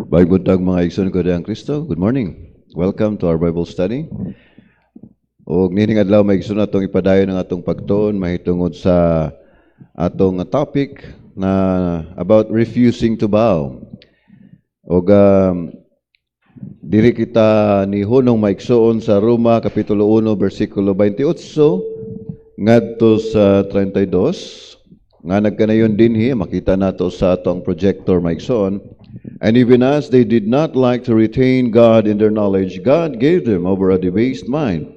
Baik buntag mga igsoon ko dayang Kristo. Good morning. Welcome to our Bible study. Og nining adlaw may igsoon atong ipadayon ang atong pagtuon mahitungod sa atong topic na about refusing to bow. Og diri kita ni hunong maigsoon sa Roma kapitulo 1 bersikulo 28 ngadto sa 32 nga nagkanayon dinhi makita nato sa atong projector maigsoon. And even as they did not like to retain God in their knowledge, God gave them over a debased mind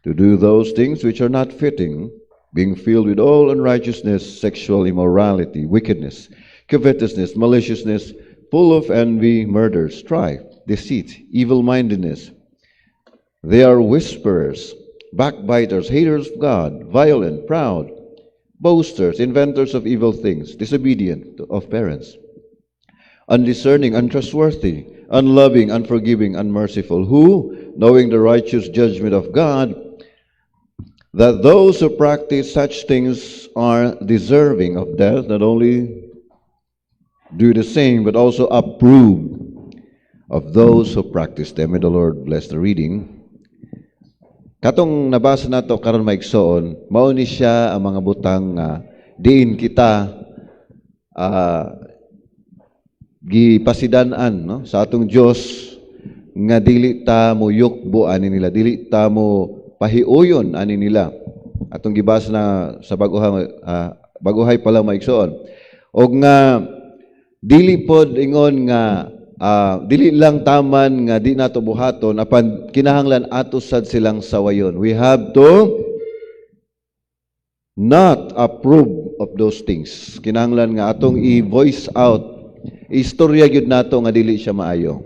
to do those things which are not fitting, being filled with all unrighteousness, sexual immorality, wickedness, covetousness, maliciousness, full of envy, murder, strife, deceit, evil-mindedness. They are whisperers, backbiters, haters of God, violent, proud, boasters, inventors of evil things, disobedient of parents, undiscerning, untrustworthy, unloving, unforgiving, unmerciful, who, knowing the righteous judgment of God, that those who practice such things are deserving of death, not only do the same, but also approve of those who practice them. May the Lord bless the reading. Katong nabasa nato karon maigsoon, mao ni siya ang mga butang diin kita gipasidan-an no sa atong Dios nga dili ta mo yukbo ani nila, dili ta mo pahiuyon ani nila. Atong gibasa na sa baguhay pa lang maigsoon. Og nga dili pod ingon nga dili lang taman nga di nato buhaton apan kinahanglan ato sad silang sawayon. We have to not approve of those things. Kinahanglan nga atong i-voice out. Istorya gyud nato nga dili siya maayo.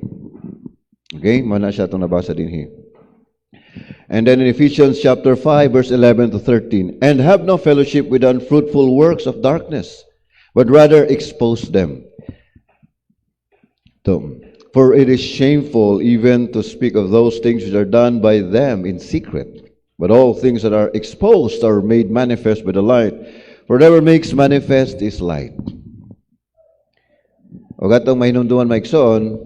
Okay? Mao na siya atong nabasa dinhi. And then in Ephesians chapter 5 verse 11 to 13, and have no fellowship with unfruitful works of darkness, but rather expose them. For it is shameful even to speak of those things which are done by them in secret. But all things that are exposed are made manifest by the light. For whatever makes manifest is light. O gatong mahinumduman maigsoon,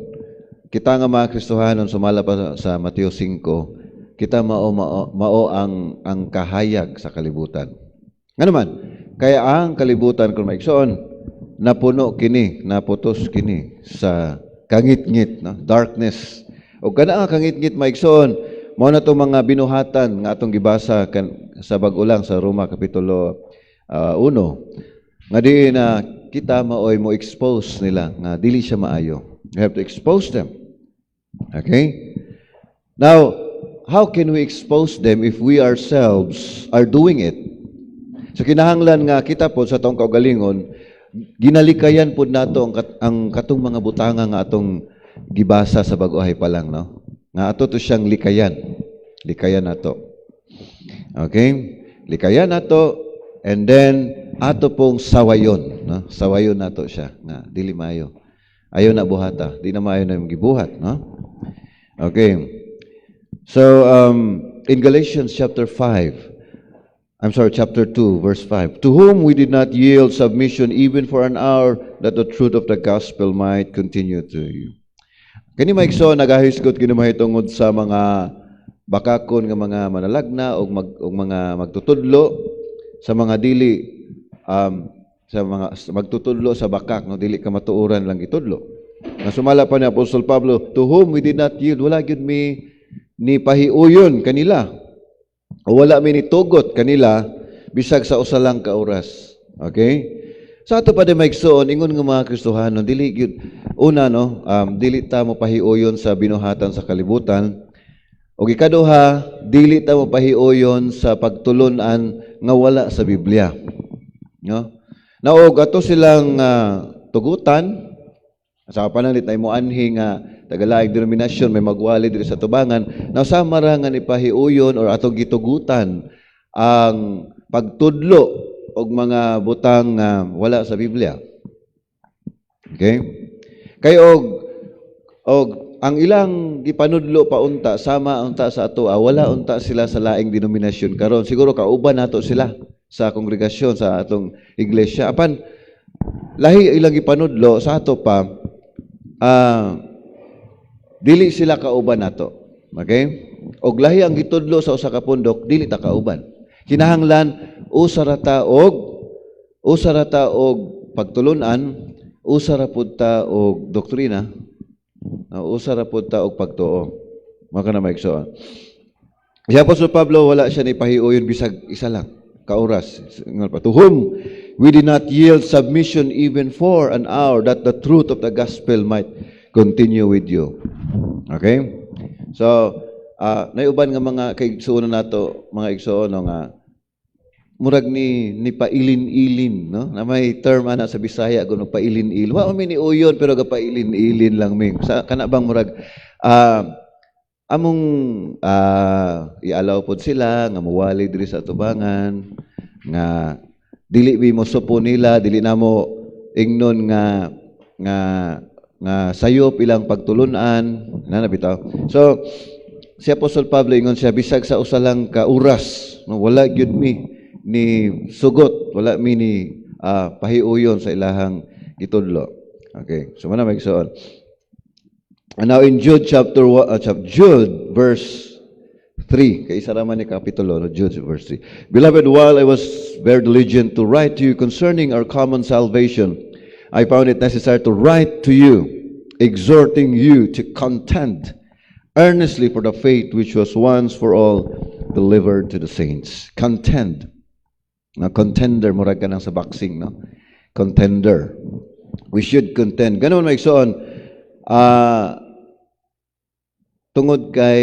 kita nga mga Kristohanon sumala pa sa Mateo 5, kita mao ang kahayag sa kalibutan. Nga naman, kaya ang kalibutan kung maigsoon, napuno kini, naputos kini sa kangit-ngit, no? Darkness. O kana ang kangit-ngit maigsoon, mao na itong mga binuhatan nga atong gibasa sa bag-ulang sa Roma kapitulo 1. Nga di na kita maoy mo expose nila nga dili siya maayo. You have to expose them. Okay? Now, how can we expose them if we ourselves are doing it? So kinahanglan nga kita po sa atong kaugalingon, ginalikayan po nato ang katong mga butanga nga atong gibasa sa baguhay pa lang, no? Nga ato to siyang likayan. Likayan nato. Okay? Likayan nato and then ato pong sawayon, no? Sawayon nato siya nga dili maayo. Ayo na buhata, di na maayo na yung gibuhat, no? Okay. So in Galatians chapter 2 verse 5, to whom we did not yield submission even for an hour, that the truth of the gospel might continue to you. Kani maigsoon nagahisgot kini mahitungod sa mga bakakon nga mga manalagna o mga magtutudlo sa mga dili sa mga magtutudlo sa bakak, no, dili ka matuuran lang itudlo. Nasumala pa ni Apostol Pablo, to whom we did not yield, wala gyud ni pahiuyon kanila o wala mi nitugot kanila bisag sa usa lang ka oras. Okay? Sa ato pa di maigsoon ingon nga mga Kristohanon, dili gyud una, no, dili ta mo pahiuyon sa binuhatan sa kalibutan. O ikaduha, dili ta mo pahiuyon sa pagtulunan nga wala sa Biblia. No? Naog ato silang tugutan sa pananit ay mo anhi nga tagalaing denominasyon may magwali diri sa tubangan na sa marangan ipahiuyon or atong gitugutan ang pagtudlo og mga butang wala sa Biblia. Okay? Kay og ang ilang gipanudlo pa unta sama unta sa ato, wala unta sila sa laing denominasyon karon. Siguro kauban nato sila sa kongregasyon sa atong iglesia. Apan lahi ilang gipanudlo sa ato pa dili sila kauban nato. Okay? Og lahi ang gitudlo sa usa ka pundok, dili ta kauban. Kinahanglan usa ra ta og pagtulunan, usa ra pud ta og doktrina, usa ra pud ta og pagtuo. Maka na maigsoon. Si Apostol Pablo wala siya ni pahiuyon bisag isa lang ka oras. To whom we did not yield submission even for an hour, that the truth of the gospel might continue with you. Okay? So, naiuban nga mga kaigsuon nato, mga igsuon nga murag ni pailin-ilin, no? Na may term ana sa Bisaya kuno pailin-ilin. Wa mi ni uyon pero ga pailin-ilin lang ming. Sa kana bang murag among ialaw pod sila nga muwali diri sa atubangan nga dili mi mo supo nila, dili na mo ingnon nga sayop ilang pagtulunan na bitaw. So si Apostol Pablo ingon siya bisag sa usa lang ka oras, no, wala gyud mi ni sugot, wala mi ni pahiuyon sa ilahang gitudlo. Okay, so mana magsuon. And now in Jude chapter 1, Jude verse 3, kay isa raman ni kapitulo, no? Jude verse 3. Beloved, while I was very diligent to write to you concerning our common salvation, I found it necessary to write to you, exhorting you to contend earnestly for the faith which was once for all delivered to the saints. Contend. Na contender, murag ka nang sa boxing, no? Contender. We should contend. Ganun maigsoon, tungod kay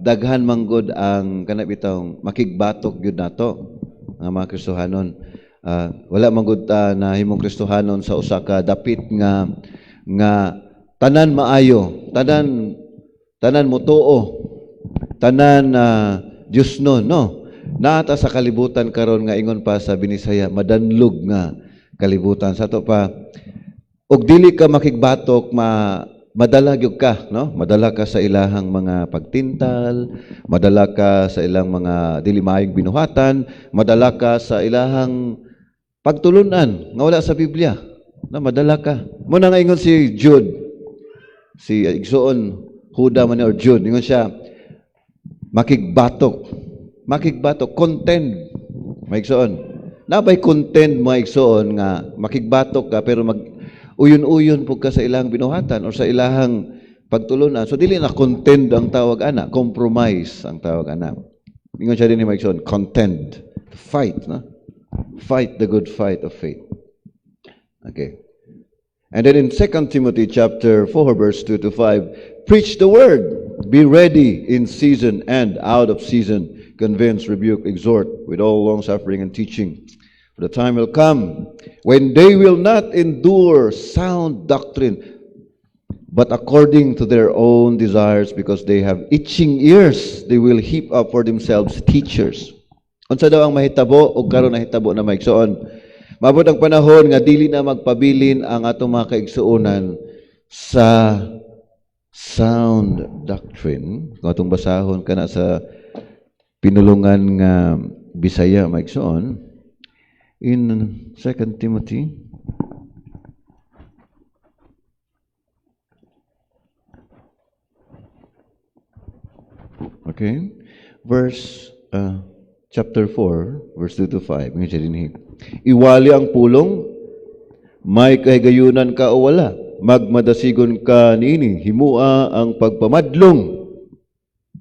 daghan manggod ang kanabitang makigbatok gyud nato nga mga Kristohanon. Wala manggod ta na himong Kristohanon sa usa ka dapit nga tanan maayo, tanan mutuo, tanan Diosnon, no? Naata sa kalibutan karon nga ingon pa sa Binisaya, madanlog nga kalibutan. Sa to pa, og dili ka makigbatok, madala gyud ka, no? Madala ka sa ilahang mga pagtintal, madala ka sa ilang mga dili maayong binuhatan, madala ka sa ilahang pagtulunan nga wala sa Biblia. No, madala ka. Mo na nga ingon si Jude, si igsoon Huda man or Jude, ingon siya, makigbatok, contend. Maigsoon. Nabay contend mo igsoon nga makigbatok ka pero uyon-uyon po ka sa ilahang binuhatan o sa ilahang pagtulunan. So, dili na contend ang tawag ana, compromise ang tawag ana. Ingon siya din ni Maigsoon, contend, fight, no? Fight the good fight of faith. Okay. And then in 2 Timothy chapter 4, verse 2 to 5, preach the word, be ready in season and out of season, convince, rebuke, exhort with all long suffering and teaching. For the time will come when they will not endure sound doctrine, but according to their own desires, because they have itching ears, they will heap up for themselves teachers. Unsa daw ang mahitabo o karon nahitabo na maigsoon? Mabot ang panahon nga dili na magpabilin ang atong mga kaigsuonan sa sound doctrine. Kung atong basahon kana sa pinulungan nga Bisaya maigsoon, in 2 Timothy, okay, chapter 4, verse 2 to 5. Ngayon siya dinhi. Iwali ang pulong, may kahigayunan ka o wala. Magmadasigon ka niini, himua ang pagpamadlong.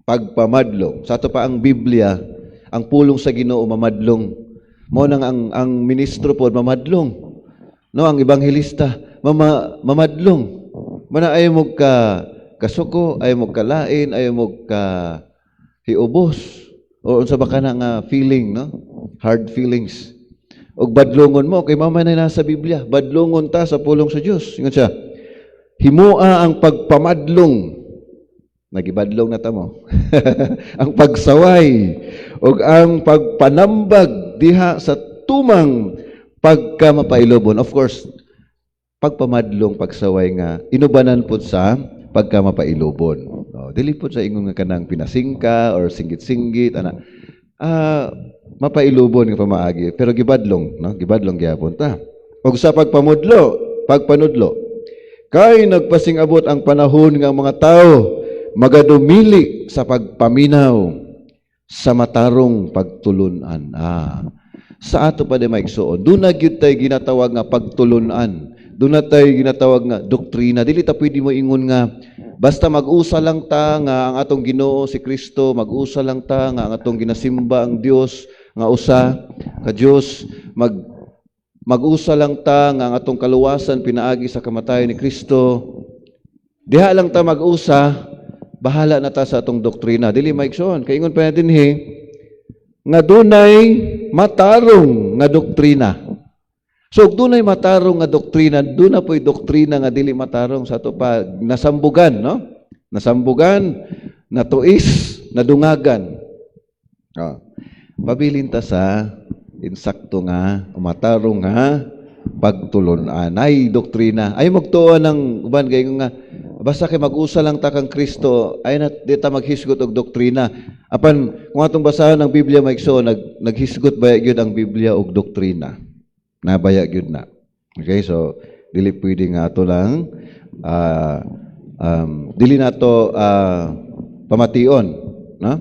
Pagpamadlong. Sa ato pa ang Biblia, ang pulong sa Ginoo mamadlong. Mo nang ang ministro po mamadlong. No, ang ebanghelista mamadlong. Mana ay mo ka kasuko, ay mo kalain, ay mo ka hiubos. O unsa ba kana nga feeling, no? Hard feelings. Og badlongon mo kay mama na nasa Biblia, badlongon ta sa pulong sa Dios. Ingon siya, himua ang pagpamadlong. Nagibadlong na ta mo. Ang pagsaway og ang pagpanambag diha sa tumang pagkamapailobon. Of course, pagpamadlong, pagsaway nga inubanan pud sa pagkamapailobon. Dili pud sa ingon nga kanang pinasingka or singgit-singgit ana. Mapailubon nga pamaagi pero gibadlong, no? Gibadlong gyapon ta. Og sa pagpanudlo, Kay nagpasing-abot ang panahon nga ang mga tao magadumili sa pagpaminaw sa matarong pagtulunan. Sa ato pa di maigsuon, doon na gyud tay ginatawag nga pagtulunan. Doon na tay ginatawag nga doktrina. Dili ta pwede mo ingon nga basta mag-usa lang ta nga ang atong Ginoo si Kristo, mag-usa lang ta nga ang atong ginasimba ang Dios nga usa ka Dios, mag-usa lang ta nga ang atong kaluwasan pinaagi sa kamatayon ni Kristo. Diha lang ta mag-usa, bahala na ta sa atong doktrina. Dili maigsoon. Kay ingon pa natin nga dunay matarong nga doktrina. So, dunay matarong nga doktrina, doon na po'y doktrina nga dili matarong sa ato pa nasambugan, no? Nasambugan, natuis, nadungagan. Pabilin ta sa insakto nga, matarong nga pagtulunan. Ay, doktrina. Ay, magtuon ng uban kayo nga, basta kay mag-usa lang ta kang Kristo, ay di ta maghisgot og doktrina. Apan, kung atong basahan ng Biblia maigso, naghisgot ba yun ang Biblia og doktrina? Nabaya yun na. Okay, so, dili pwede nga ato lang, dili na to pamation. No?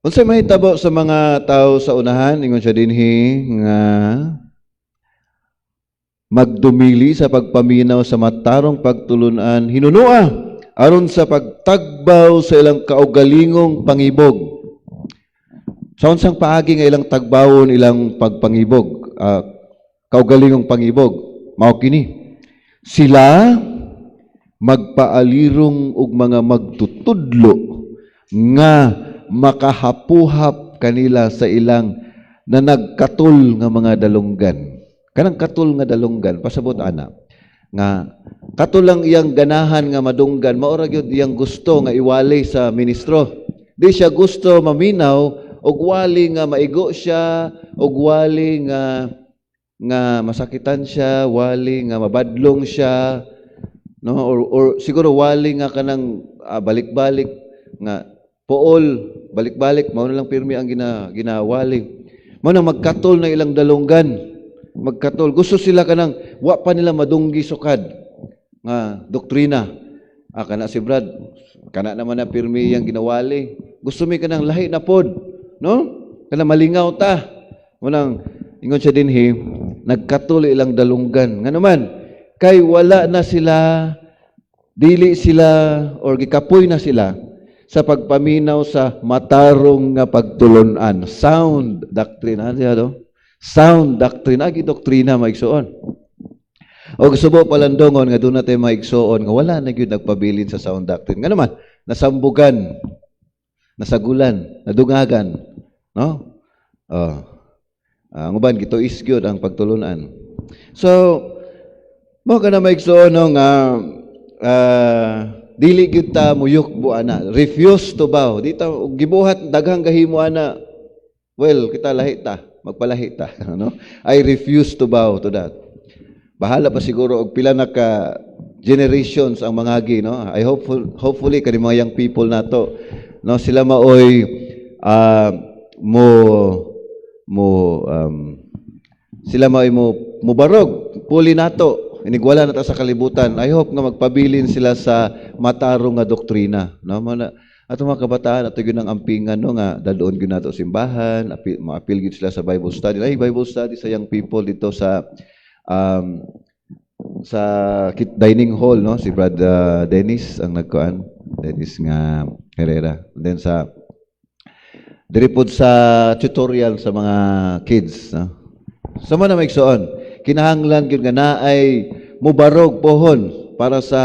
Unsay mahitabo sa mga tao sa unahan, ingon siya dinhi nga magdumili sa pagpaminaw sa matarong pagtulunan, hinunua aron sa pagtagbaw sa ilang kaugalingong pangibog. Sa unsang paagi nga ilang tagbawon ilang pagpangibog, kaugalingong pangibog, mao kini. Sila magpaalirong og mga magtutudlo nga makahapuhap kanila sa ilang na nagkatul nga mga dalunggan. Kanang katul nga dalunggan, pasabot ana, nga katul lang iyang ganahan nga madunggan, maura gyud iyang gusto nga iwali sa ministro. Di siya gusto maminaw og wali nga maigo siya, og wali nga masakitan siya, wali nga mabadlong siya, no? Or siguro wali nga kanang balik-balik nga pool, balik-balik, mao na lang pirmi ang ginawali. Mao na magkatol na ilang dalunggan. Magkatol. Gusto sila kanang wa pa nila madunggi sukad nga doktrina. Kana si Brad, kana naman na pirmi yang ginawali. Gusto mi kanang lahi na pod, no? Kana malingaw ta. Munang ingon siya dinhi, nagkatol ilang dalunggan. Nga naman, kay wala na sila, dili sila or gikapoy na sila sa pagpaminaw sa matarong nga pagtulunan. Sound doctrine. Ano siya do? Sound doctrine. Agi doktrina maigsoon. O gusto palandongon nga doon natin maigsoon nga wala na yun nagpabilin sa sound doctrine. Nga naman, nasambugan, nasagulan, nadungagan. No? Ang uban, gito is good ang pagtulunan. So, mo ka na maigsoon nga dili gyud ta muyok buana, refuse to bow. Di ta gibuhat daghang gahimo ana. Well, kita lahi ta, magpalahi ta, no? I refuse to bow to that. Bahala pa siguro og pila na ka generations ang mangagi, no? I hopefully kani mga young people nato, no, sila maoy sila maoy mo barog puli nato. Inigwala na ta sa kalibutan. I hope nga magpabilin sila sa matarong nga doktrina. No? Ato mga kabataan, ato yun ang ampingan, no? Nga dadoon yun nato simbahan, ma-appeal yun sila sa Bible study. Ay, Bible study sa young people dito sa dining hall, no? Si Brad Dennis ang nagkuan. Dennis nga Herrera. And then diripod sa tutorial sa mga kids. No? Sa mga na maigsoon, kinahanglan gyud nga naay mubarog pohon para sa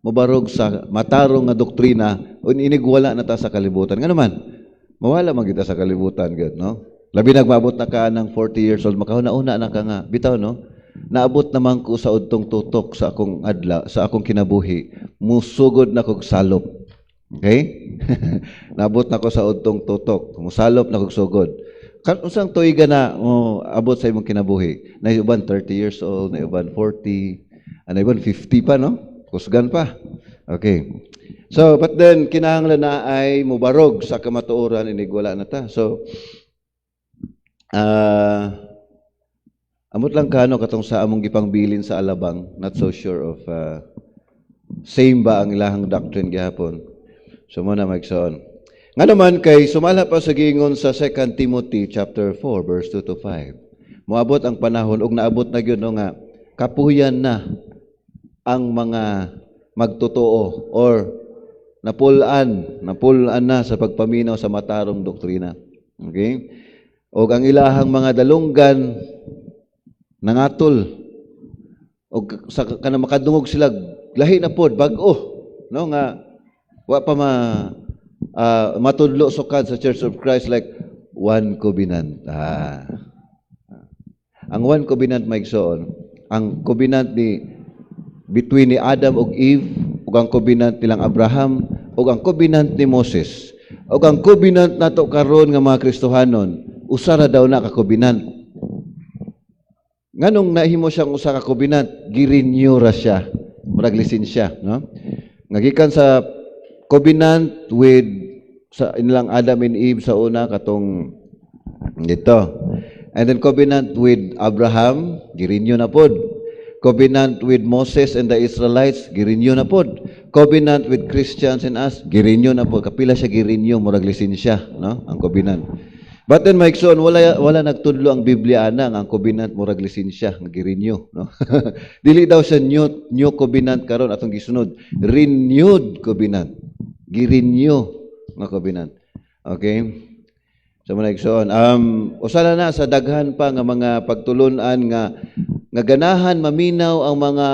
mubarog sa matarong nga doktrina inigwala na ta sa kalibutan. Nga naman, mawala man kita sa kalibutan gyud, no? Labi nagmaabot na ka ng 40 years old, makahuna-una na ka nga. Bitaw, no? Naabot naman ko sa udtong tutok sa akong adla, sa akong kinabuhi. Musugod na kog salop. Okay? Naabot na ko sa udtong tutok. Musalop na kog sugod. Unsang tuiga na abot sa imong kinabuhi? Na iban 30 years old, na iban 40, na iban 50 pa, no? Kusgan pa. Okay. So, but then, kinahanglan na ay mubarog sa kamatuoran, inigwala na ta. So, Amot lang kano katong sa among gipangbilin sa Alabang, not so sure of same ba ang ilahang doctrine gihapon. So muna magsoon. Nga naman kay sumala pa sa giingon sa 2 Timothy chapter 4 verse 2 to 5. Moabot ang panahon ug naabot na gyud nga kapuyan na ang mga magtotoo or napulan na sa pagpaminaw sa matarong doktrina. Okay? O ang ilahang mga dalunggan nangatol o sa kana makadungog sila lahi na pod bag-o no nga wa pa matudlo sukad sa Church of Christ like one covenant. Ang one covenant maigsoon, ang covenant between ni Adam ug Eve ug ang covenant nilang Abraham ug ang covenant ni Moses ug ang covenant nato karon nga mga Kristohanon usa ra daw na ka covenant. Nganong nahimo siyang usa ka covenant, girenew ra siya, murag lisensya, no? Ngagikan sa covenant with sa inilang Adam and Eve sa una katong dito. And then covenant with Abraham, girenew na pod. Covenant with Moses and the Israelites, girenew na pod. Covenant with Christians and us, girenew na pod. Kapila siya girenew, murag lisensya, no? Ang covenant. But then Mike Son, wala nagtudlo ang Biblia ana ang covenant murag lisensya nga girenew, no? Dili daw sa new covenant karon atong gisunod, renewed covenant. Girenew nga covenant. Okay? So Mike Son, usala na sa daghan pa nga mga pagtulon-an nga ganahan maminaw ang mga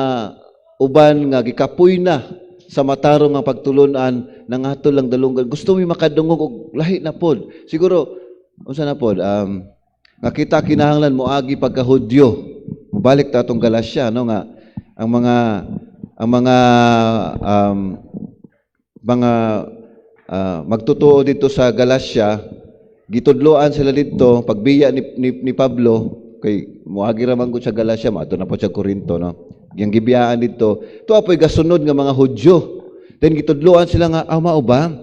uban nga gikapoy na sa matarong nga pagtulon-an nangatol lang dalunggan. Gusto mi makadungog og lahi na pod. Siguro unsa na pod nga kita kinahanglan moagi pagka Hudyo. Mobalik ta atong Galacia no nga ang mga magtotoo dito sa Galacia gitudloan sila dito pagbiya ni Pablo kay moagi ra man gud sa Galacia maato na po sa Corinto no. Yang gibiyaan dito tuwa po'y gasunod nga mga Hudyo. Then gitudloan sila nga mao ba?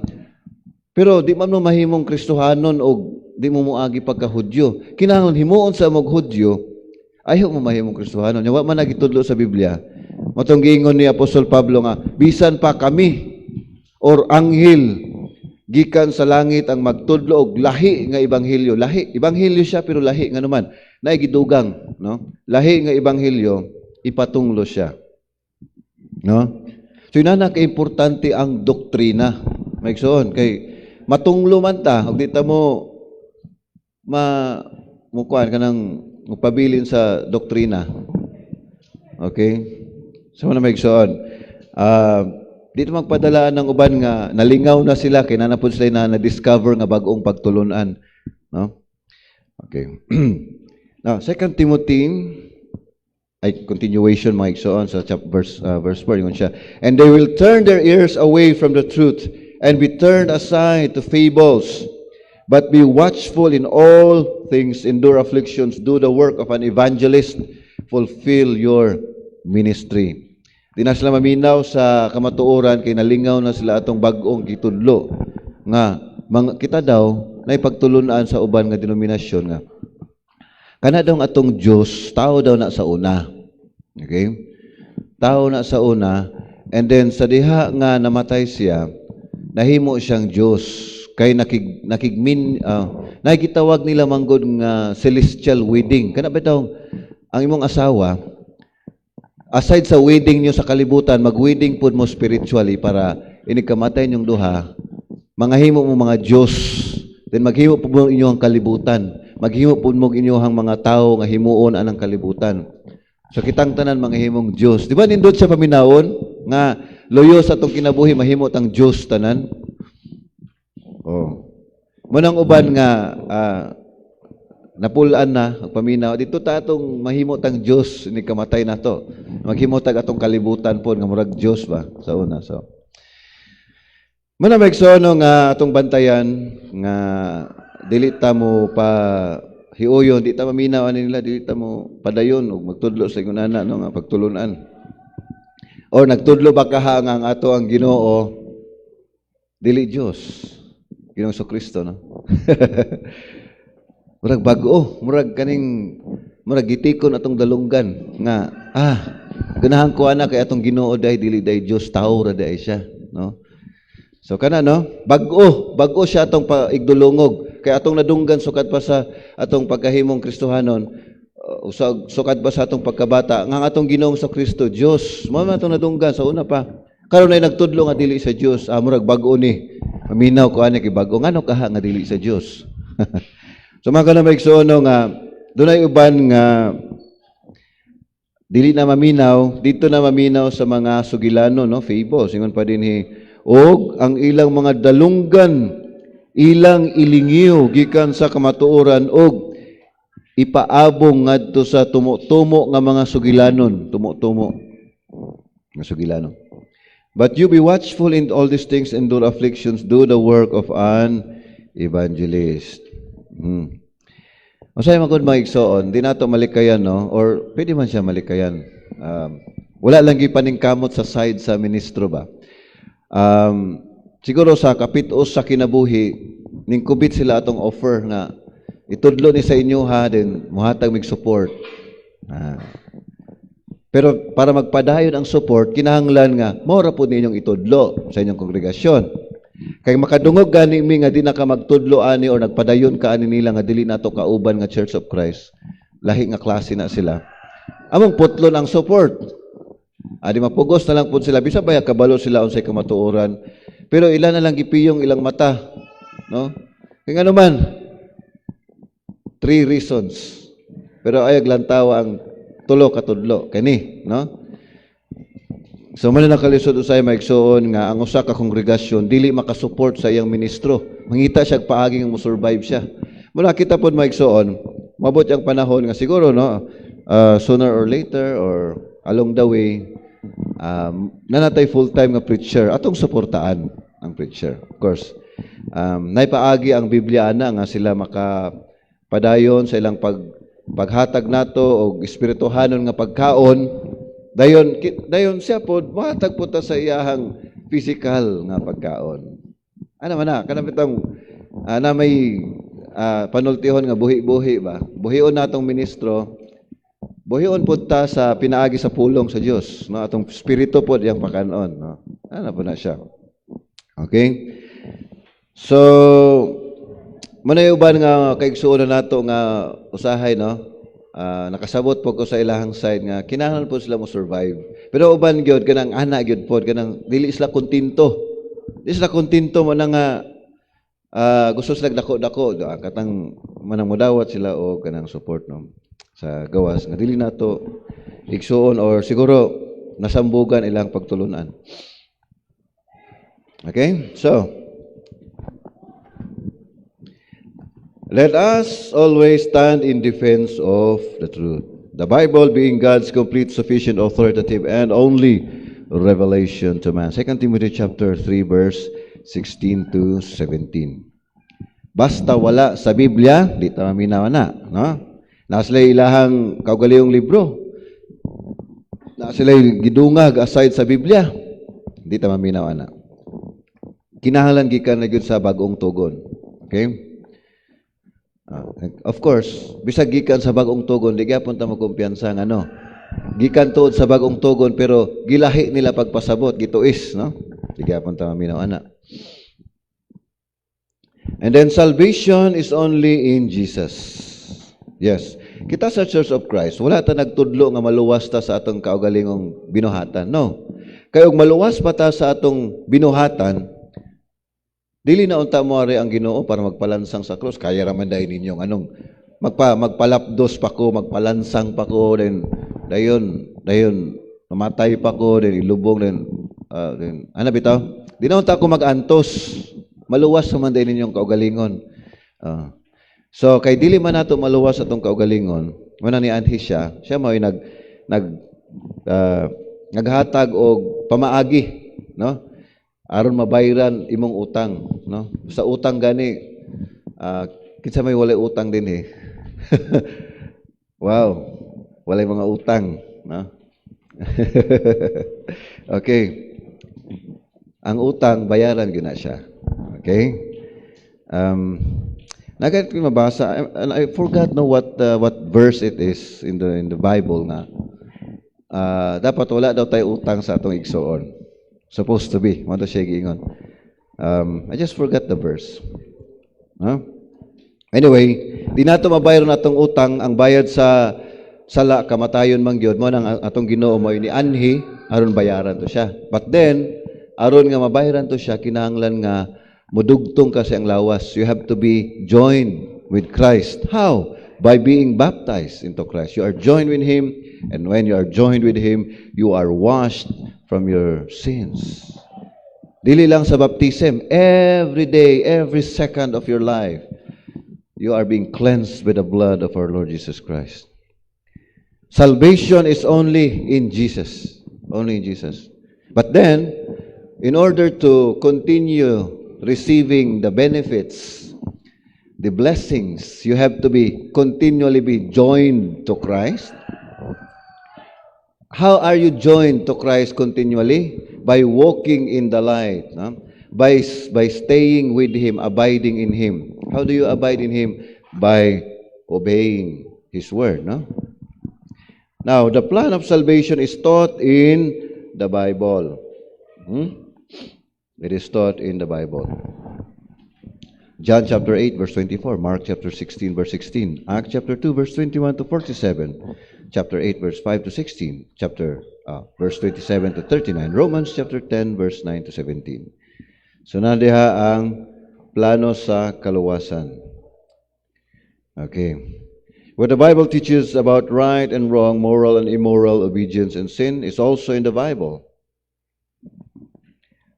Pero di man mo mahimong Kristohanon o di mo moagi pagka Hudyo. Kinahanglan himuon sa among Hudyo, ayaw mo mahimong Kristohanon. Wa man nagitudlo sa Biblia. Matong giingon ni Apostol Pablo nga, bisan pa kami or anghel gikan sa langit ang magtudlo og lahi nga ebanghelyo. Lahi, ebanghelyo siya pero lahi nga naman. Naigidugang, no? Lahi nga ebanghelyo ipatunglo siya. No? So inana ka importante ang doktrina. Maigsoon kay matunglo man ta og dita mo mukuan kanang mupabilin sa doktrina. Okay? So na maigsoon. Dito magpadalaan ng uban nga nalingaw na sila kay nanapod sila na discover nga bag-ong pagtulunan, no? Okay. Now, 2 Timothy ay continuation mga igsoon sa verse 4 yun siya. And they will turn their ears away from the truth and be turned aside to fables. But be watchful in all things, endure afflictions, do the work of an evangelist, fulfill your ministry. Di na sila maminaw sa kamatuoran, kay nalingaw na sila atong bag-ong gitudlo. Nga, kita daw, na ipagtulunan sa uban nga denominasyon nga. Kana daw atong Diyos, tao daw na sa una. Okay? Tao na sa una, and then sa diha nga namatay siya, nahimo siyang Diyos. Kay nakikitawag nila manggod nga celestial wedding. Kana ba daw ang imong asawa aside sa wedding niyo sa kalibutan, mag-wedding pud mo spiritually para inikamatay niyong duha, manghimo mo mga Diyos, then maghimo pud mo inyong kalibutan, maghimo pud mo inyong mga tao nga himuon anang kalibutan. So kitang tanan manghimong Diyos. Di ba nindot sa paminawon nga loyo sa atong kinabuhi mahimo tang Diyos tanan? Oh. Munang uban nga napulaan na paminaw dito ta atong mahimot ang Dios ni kamatay na to. Maghimot atong kalibutan po nga murag Dios ba sa una. So muna maigsoon nga atong bantayan nga dili ta mo pa hiuyon, di ta maminaw ani nila, dili ta mo padayon ug magtudlo sa ingonana no nga pagtulunan. Or nagtudlo ba kaha nga ang ato ang Ginoo dili Dios. Ginoong Kristo, no? Murag bago, murag kaning murag gitikon atong dalunggan nga ganahan ko ana kay atong Ginoo day dili day Dios tao ra day siya, no? So kana no, bag-o siya atong paigdulungog kay atong nadunggan sukad pa sa atong pagkahimong Kristohanon, sukad pa sa atong pagkabata nga atong Ginoong sa Kristo Dios. Mao man atong nadunggan sa una pa. Karon ay nagtudlo nga dili sa Dios, murag bag-o ni. Paminaw ko ani kay bag-o ngano kaha nga dili sa Dios. So mga kana maigsuon nga dunay uban nga dili na maminaw, dito na maminaw sa mga sugilano, no? Fable, singon pa dinhi og ang ilang mga dalunggan ilang ilingiw gikan sa kamatuoran og ipaabong ngadto sa tumo-tumo nga mga sugilanon, tumo-tumo nga sugilanon. But you be watchful in all these things, endure afflictions, do the work of an evangelist. Masaya magod maigsoon, di nato malikayan, no? Or pwede man siya malikayan. Wala lang gipaningkamot sa side sa ministro ba? Siguro sa kapit-os sa kinabuhi, ningkubit sila atong offer nga itudlo ni sa inyo ha, din muhatag mig support. Pero para magpadayon ang support, kinahanglan nga mora po ninyong itudlo sa inyong kongregasyon. Kay makadungog gani mi nga di na ka magtudlo ani or nagpadayon ka ani nila nga dili nato kauban nga Church of Christ. Lahi nga klase na sila. Among putlon ang support. Adi mapugos na lang po sila bisa baya kabalo sila unsay kamatuoran. Pero ilan na lang gipiyong ilang mata, no? Kay ngano man 3 reasons. Pero ayag lantaw ang tulo katudlo kani, no? So man na kalisod usay maigsoon nga ang usa ka kongregasyon dili makasupport sa iyang ministro. Mangita siya paaging mo survive siya. Muna kita pod maigsoon, mabot ang panahon nga siguro, no, sooner or later or along the way nanatay full-time nga preacher atong suportaan ang preacher. Of course, naipaagi ang Biblia ana nga sila makapadayon sa ilang paghatag nato og espirituhanon nga pagkaon. Dayon siya pod mahatag po ta sa iyahang physical nga pagkaon. Ano man na kanang na may panultihon nga buhi-buhi ba? Buhion natong ministro. Buhion pod ta sa pinaagi sa pulong sa Dios, no? Atong espiritu pod yang pakanon, no? Ano po na siya. Okay? So manay uban nga kaigsuon nato nga usahay, no? Nakasabot po ko sa ilahang side nga kinahanglan po sila mo survive. Pero uban gyud kanang ana gyud pod kanang dili sila kontento. Dili sila kontento mo na nga gusto sila dako-dako katang manang modawat sila o kanang support, no, sa gawas nga dili nato igsuon or siguro nasambugan ilang pagtulunan. Okay? So let us always stand in defense of the truth. The Bible being God's complete, sufficient, authoritative, and only revelation to man. 2 Timothy chapter 3, verse 16 to 17. Basta wala sa Biblia, di ta maminaw na, no? Nasila'y ilahang kaugalingong libro. Nasila'y gidungag aside sa Biblia, di ta maminaw na. Kinahanglan gikan na gyud sa bagong tugon. Okay? Of course, bisag gikan sa bagong tugon, di gyapon ta magkumpiyansa nga, no? Gikan tuod sa bagong tugon pero gilahi nila pagpasabot, gituis, no? Di gyapon ta maminaw ana. And then salvation is only in Jesus. Yes. Kita sa Church of Christ, wala ta nagtudlo nga maluwas ta sa atong kaugalingong binuhatan, no? Kay og maluwas pa ta sa atong binuhatan, dili na unta mo ari ang Ginoo para magpalansang sa krus. Kaya raman dahil ninyong anong magpalapdos pa ko, magpalansang pa ko, dayon namatay pa ko, ilubong, ano bitaw? Di na unta ko magantos. Maluwas naman dahil ninyong kaugalingon. So, kay dili man nato maluwas atong kaugalingon, muna ni Anhi siya mo ay naghatag og pamaagi, no? Aron mabayaran imong utang, no? Sa utang gani kinsa may walay utang din Wow, walay mga utang, no? Okay. Ang utang bayaran gyud na siya. Okay? Nagat ko mabasa and I forgot no what verse it is in the Bible nga. Dapat wala daw tayo utang sa atong igsoon. Supposed to be. Mo to siya giingon. I just forgot the verse. Huh? Anyway, di nato mabayron atong utang, ang bayad sa sala kamatayon man gyud mo nang atong Ginoo mo ini anhi aron bayaran to siya. But then aron nga mabayaran to siya kinahanglan nga mudugtong ka sa ang lawas. You have to be joined with Christ. How? By being baptized into Christ. You are joined with Him, and when you are joined with Him, you are washed from your sins. Dili lang sa baptism, every day, every second of your life, you are being cleansed by the blood of our Lord Jesus Christ. Salvation is only in Jesus. Only in Jesus. But then, in order to continue receiving the benefits, the blessings, you have to continually be joined to Christ. How are you joined to Christ continually? By walking in the light, no? By staying with Him, abiding in Him. How do you abide in Him? By obeying His word, no? Now, the plan of salvation is taught in the Bible. It is taught in the Bible. John chapter 8, verse 24. Mark chapter 16, verse 16. Acts chapter 2, verse 21 to 47. Chapter 8, verse 5 to 16. Verse 27 to 39. Romans chapter 10, verse 9 to 17. So, nadiha ang plano sa kaluwasan. Okay. What the Bible teaches about right and wrong, moral and immoral, obedience and sin is also in the Bible.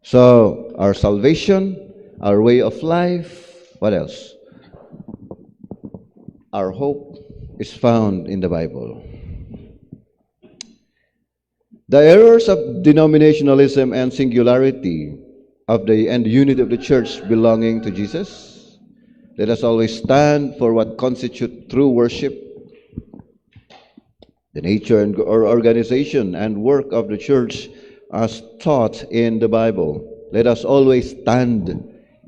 So, our salvation, our way of life, what else? Our hope is found in the Bible. The errors of denominationalism and singularity of the unity of the church belonging to Jesus. Let us always stand for what constitutes true worship. The nature or organization and work of the church as taught in the Bible. Let us always stand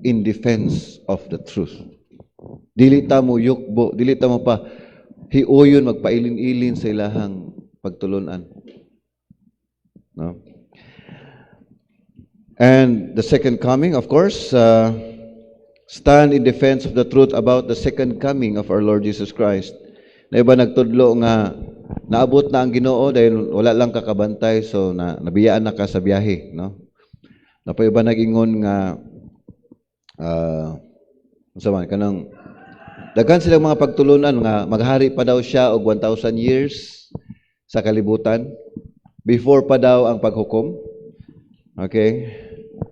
in defense of the truth. Dili ta mo yukbo, dili ta mo pa hiuyon magpailin-ilin sa ilahang pagtulunan. No? And the second coming, of course, stand in defense of the truth about the second coming of our Lord Jesus Christ. Na iba nagtudlo nga naabot na ang Ginoo dahil wala lang kakabantay, so nabiyaan na ka sa biyahe, no? Napay iba nag-ingon nga kanang daghan silang mga pagtulunan nga maghari pa daw siya og 1,000 years sa kalibutan before pa daw ang paghukom. Okay?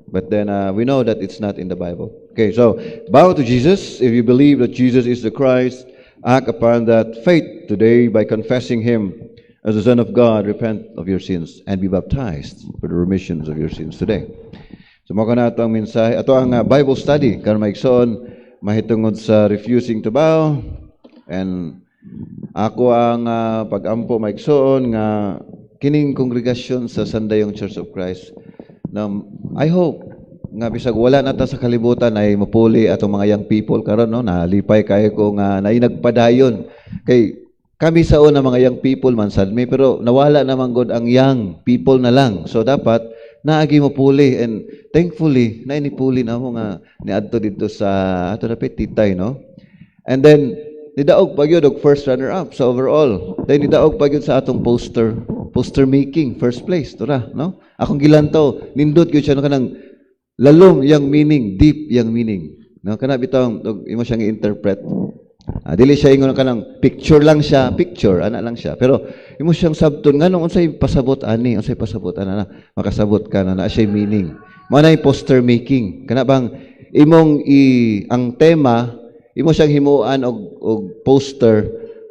But then we know that it's not in the Bible. Okay, so bow to Jesus. If you believe that Jesus is the Christ, act upon that faith today by confessing Him as the Son of God. Repent of your sins and be baptized for the remissions of your sins today. So maka na ito ang mensahe. Ito ang Bible study. Karon maigsoon, mahitungod sa refusing to bow. And ako ang pag-ampo maigsoon nga kining kongregasyon sa Sandayong Church of Christ. Now, I hope nga bisag wala na ta sa kalibutan ay mapuli atong mga young people karon, no? Nalipay kayo ko nga nainagpadayon kay kami sa una mga young people man sad mi, pero nawala naman god ang young people na lang. So dapat naagi mo puli, and thankfully nainipuli na ako nga niadto dito sa ato na Titay, no? And then nidaog pa gyud og first runner up sa overall. Then nidaog pa gyud sa atong poster making first place tura, no? Akong gilantaw nindot gyud siya no kanang lalom yang meaning, deep yang meaning. No, kana bitong imo siyang i-interpret. Dili siya ingon kanang picture lang siya, picture ana lang siya. Pero imo siyang sabton nganong unsay pasabot ani, unsay pasabot ana makasabot ka na siya meaning. Mao na poster making. Kana bang imong ang tema imo siyang himuan og poster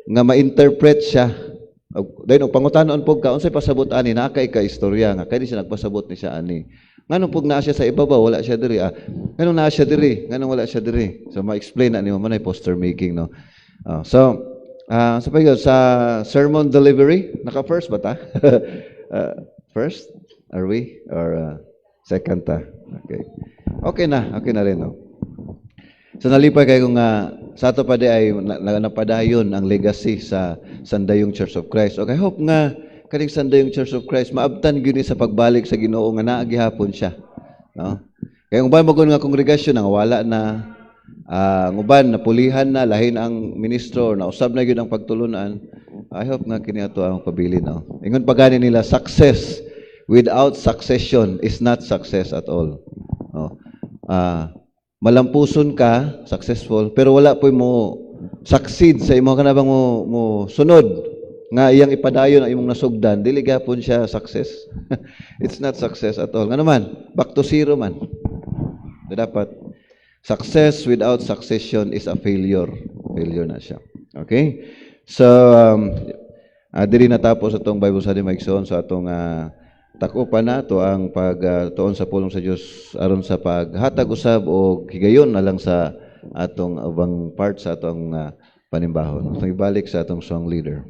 nga ma-interpret siya. Dahil pangutanon po ka unsay pasabot ani na kay ka istorya nga kay di siya nagpasabot ni siya ani. Nganong pug naa siya sa ibabaw, wala siya diri. Nganong naa siya diri, nganong wala siya diri. So ma-explain na nimo man ay poster making, no. So sa sermon delivery, naka first ba ta? First are we or second ta? Okay. Okay na rin, no. So nalipay kayo nga sa ato pa di ay napadayon ang legacy sa Sandayong Church of Christ. Okay, hope nga kaning Sandayong Church of Christ maabtan gyud ni sa pagbalik sa Ginoo nga naa gihapon siya, no? Kaya uban magud nga kongregasyon nga wala na, uban napulihan na, lahin ang ministro na usab na gyud ang pagtulunan. I hope nga kini ato ang pabilin, no? Ingon pa gani nila, success without succession is not success at all, no? Malampuson ka, successful, pero wala po mo succeed sa imo ka na bang mo sunod nga iyang ipadayon ang imong nasugdan, dili gyapon siya success. It's not success at all. Nga naman, back to zero man. Dapat success without succession is a failure. Failure na siya. Okay? So, diri natapos atong Bible study maigsoon sa atong takupan nato ang pagtuon sa pulong sa Dios aron sa paghatag usab og higayon na lang sa atong ubang part sa atong panimbahon. So ibalik sa atong song leader.